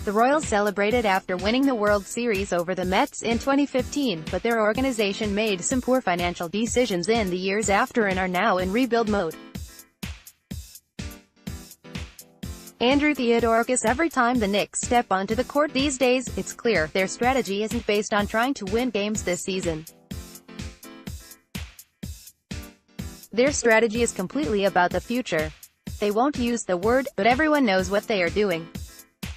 The Royals celebrated after winning the World Series over the Mets in 2015, but their organization made some poor financial decisions in the years after and are now in rebuild mode. Andrew Theodorakis: every time the Knicks step onto the court these days, it's clear their strategy isn't based on trying to win games this season. Their strategy is completely about the future. They won't use the word, but everyone knows what they are doing.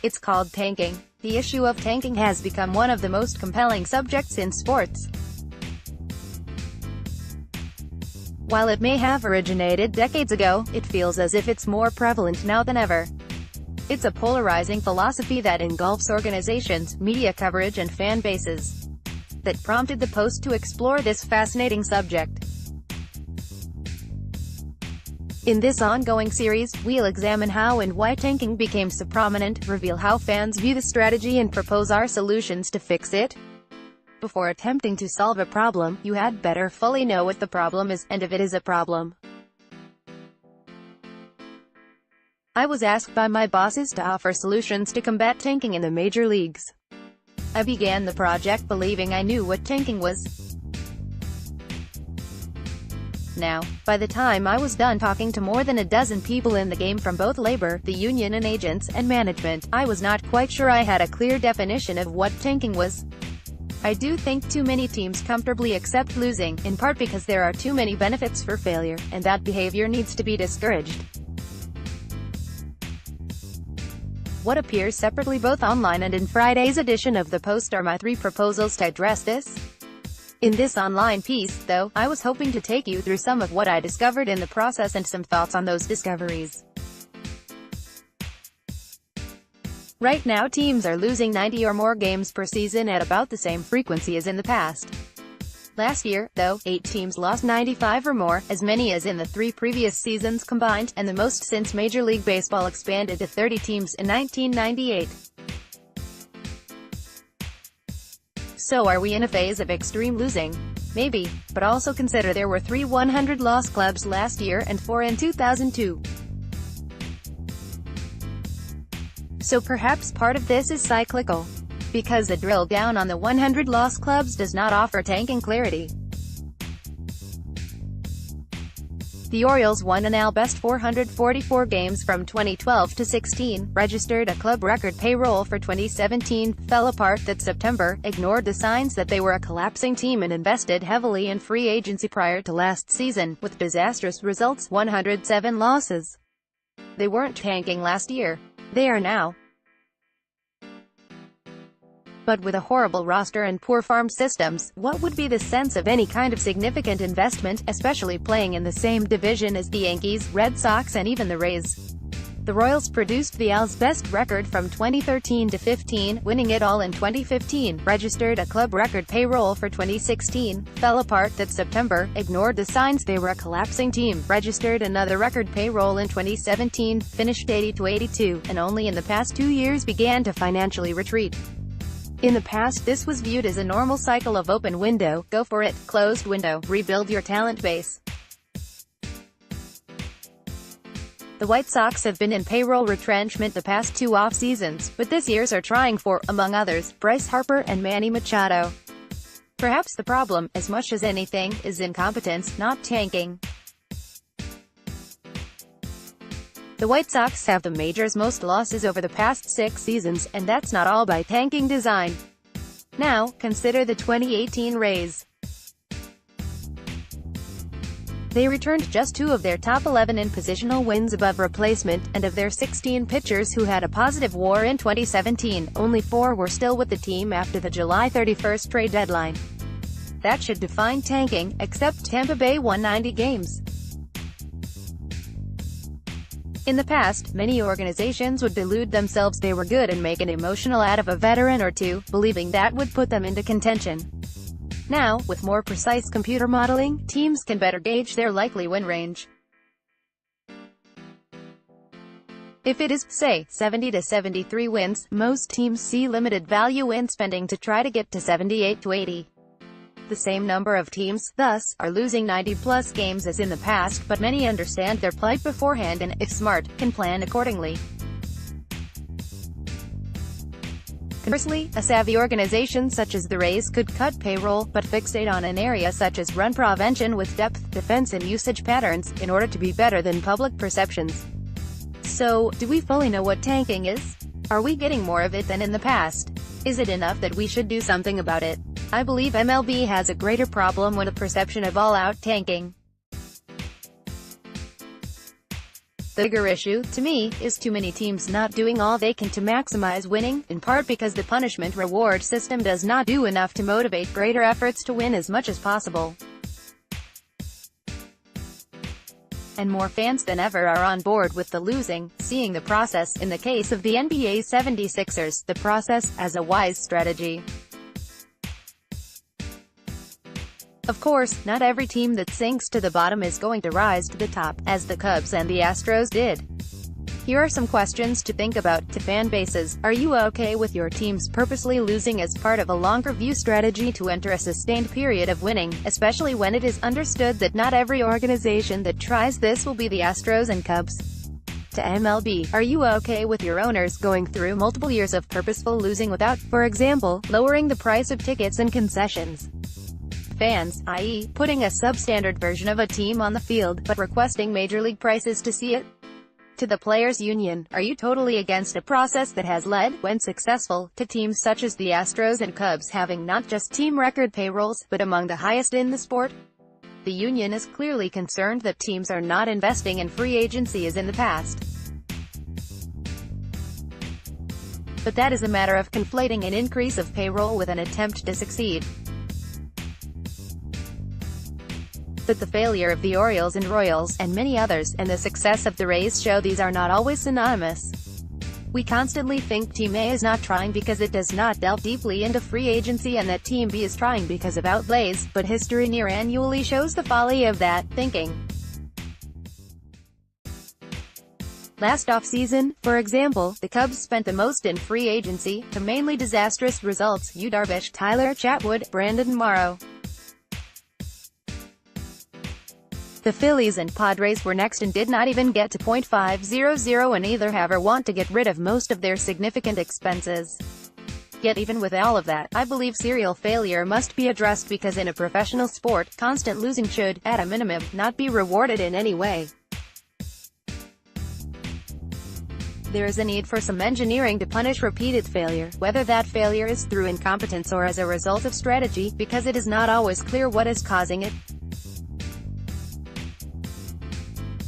It's called tanking. The issue of tanking has become one of the most compelling subjects in sports. While it may have originated decades ago, it feels as if it's more prevalent now than ever. It's a polarizing philosophy that engulfs organizations, media coverage and fan bases. That prompted the Post to explore this fascinating subject. In this ongoing series, we'll examine how and why tanking became so prominent, reveal how fans view the strategy and propose our solutions to fix it. Before attempting to solve a problem, you had better fully know what the problem is, and if it is a problem. I was asked by my bosses to offer solutions to combat tanking in the major leagues. I began the project believing I knew what tanking was. Now, by the time I was done talking to more than a dozen people in the game from both labor, the union and agents, and management, I was not quite sure I had a clear definition of what tanking was. I do think too many teams comfortably accept losing, in part because there are too many benefits for failure, and that behavior needs to be discouraged. What appears separately both online and in Friday's edition of the Post are my 3 proposals to address this. In this online piece, though, I was hoping to take you through some of what I discovered in the process and some thoughts on those discoveries. Right now teams are losing 90 or more games per season at about the same frequency as in the past. Last year, though, 8 teams lost 95 or more, as many as in the 3 previous seasons combined, and the most since Major League Baseball expanded to 30 teams in 1998. So are we in a phase of extreme losing? Maybe, but also consider there were 3 100-loss clubs last year and 4 in 2002. So perhaps part of this is cyclical. Because a drill down on the 100-loss clubs does not offer tanking clarity. The Orioles won an AL-best 444 games from 2012 to 16, registered a club record payroll for 2017, fell apart that September, ignored the signs that they were a collapsing team and invested heavily in free agency prior to last season, with disastrous results, 107 losses. They weren't tanking last year. They are now. But with a horrible roster and poor farm systems, what would be the sense of any kind of significant investment, especially playing in the same division as the Yankees, Red Sox and even the Rays? The Royals produced the AL's best record from 2013 to 15, winning it all in 2015, registered a club record payroll for 2016, fell apart that September, ignored the signs they were a collapsing team, registered another record payroll in 2017, finished 80-82, and only in the past 2 years began to financially retreat. In the past this was viewed as a normal cycle of open window, go for it, closed window, rebuild your talent base. The White Sox have been in payroll retrenchment the past 2 off-seasons, but this year's are trying for, among others, Bryce Harper and Manny Machado. Perhaps the problem, as much as anything, is incompetence, not tanking. The White Sox have the major's most losses over the past 6 seasons, and that's not all by tanking design. Now, consider the 2018 Rays. They returned just 2 of their top 11 in positional wins above replacement, and of their 16 pitchers who had a positive WAR in 2017, only 4 were still with the team after the July 31st trade deadline. That should define tanking, except Tampa Bay won 90 games. In the past, many organizations would delude themselves they were good and make an emotional out of a veteran or 2, believing that would put them into contention. Now, with more precise computer modeling, teams can better gauge their likely win range. If it is, say, 70 to 73 wins, most teams see limited value in spending to try to get to 78 to 80. The same number of teams, thus, are losing 90-plus games as in the past, but many understand their plight beforehand and, if smart, can plan accordingly. Conversely, a savvy organization such as the Rays could cut payroll, but fixate on an area such as run prevention with depth, defense and usage patterns, in order to be better than public perceptions. So, do we fully know what tanking is? Are we getting more of it than in the past? Is it enough that we should do something about it? I believe MLB has a greater problem with a perception of all-out tanking. The bigger issue, to me, is too many teams not doing all they can to maximize winning, in part because the punishment-reward system does not do enough to motivate greater efforts to win as much as possible. And more fans than ever are on board with the losing, seeing the process, in the case of the NBA 76ers, the process, as a wise strategy. Of course, not every team that sinks to the bottom is going to rise to the top, as the Cubs and the Astros did. Here are some questions to think about. To fan bases, are you okay with your teams purposely losing as part of a longer view strategy to enter a sustained period of winning, especially when it is understood that not every organization that tries this will be the Astros and Cubs? To MLB, are you okay with your owners going through multiple years of purposeful losing without, for example, lowering the price of tickets and concessions? Fans, i.e., putting a substandard version of a team on the field, but requesting major league prices to see it? To the players' union, are you totally against a process that has led, when successful, to teams such as the Astros and Cubs having not just team record payrolls, but among the highest in the sport? The union is clearly concerned that teams are not investing in free agency as in the past. But that is a matter of conflating an increase of payroll with an attempt to succeed. But the failure of the Orioles and Royals, and many others, and the success of the Rays show these are not always synonymous. We constantly think Team A is not trying because it does not delve deeply into free agency and that Team B is trying because of outlays, but history near annually shows the folly of that thinking. Last offseason, for example, the Cubs spent the most in free agency, to mainly disastrous results: Yu Darvish, Tyler Chatwood, Brandon Morrow. The Phillies and Padres were next and did not even get to .500, and either have or want to get rid of most of their significant expenses. Yet even with all of that, I believe serial failure must be addressed because in a professional sport, constant losing should, at a minimum, not be rewarded in any way. There is a need for some engineering to punish repeated failure, whether that failure is through incompetence or as a result of strategy, because it is not always clear what is causing it.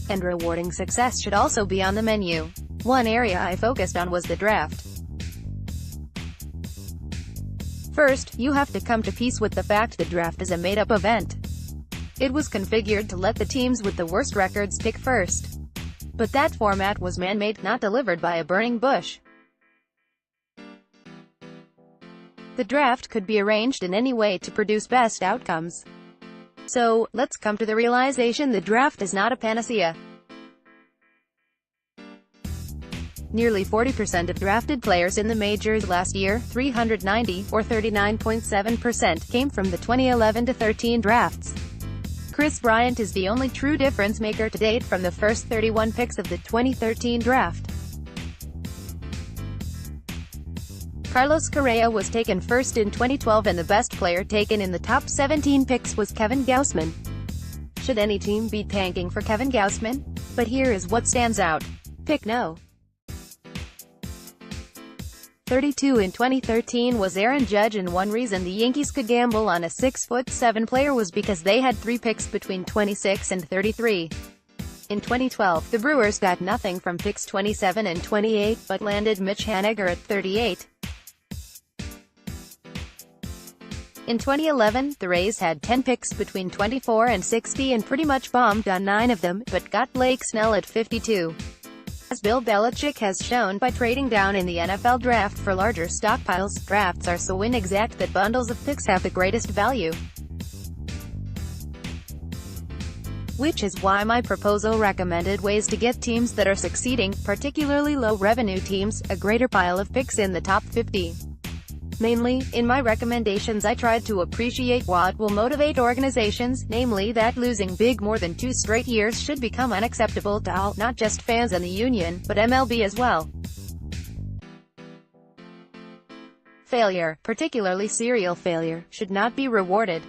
And rewarding success should also be on the menu. One area I focused on was the draft. First, you have to come to peace with the fact the draft is a made-up event. It was configured to let the teams with the worst records pick first. But that format was man-made, not delivered by a burning bush. The draft could be arranged in any way to produce best outcomes. So, let's come to the realization the draft is not a panacea. Nearly 40% of drafted players in the majors last year, 390, or 39.7%, came from the 2011-13 drafts. Chris Bryant is the only true difference maker to date from the first 31 picks of the 2013 draft. Carlos Correa was taken first in 2012 and the best player taken in the top 17 picks was Kevin Gausman. Should any team be tanking for Kevin Gausman? But here is what stands out. Pick no. 32 in 2013 was Aaron Judge, and one reason the Yankees could gamble on a 6'7" player was because they had 3 picks between 26 and 33. In 2012, the Brewers got nothing from picks 27 and 28, but landed Mitch Haniger at 38. In 2011, the Rays had 10 picks between 24 and 60 and pretty much bombed on 9 of them, but got Blake Snell at 52. As Bill Belichick has shown by trading down in the NFL draft for larger stockpiles, drafts are so inexact that bundles of picks have the greatest value. Which is why my proposal recommended ways to get teams that are succeeding, particularly low-revenue teams, a greater pile of picks in the top 50. Mainly, in my recommendations I tried to appreciate what will motivate organizations, namely that losing big more than 2 straight years should become unacceptable to all, not just fans and the union, but MLB as well. Failure, particularly serial failure, should not be rewarded.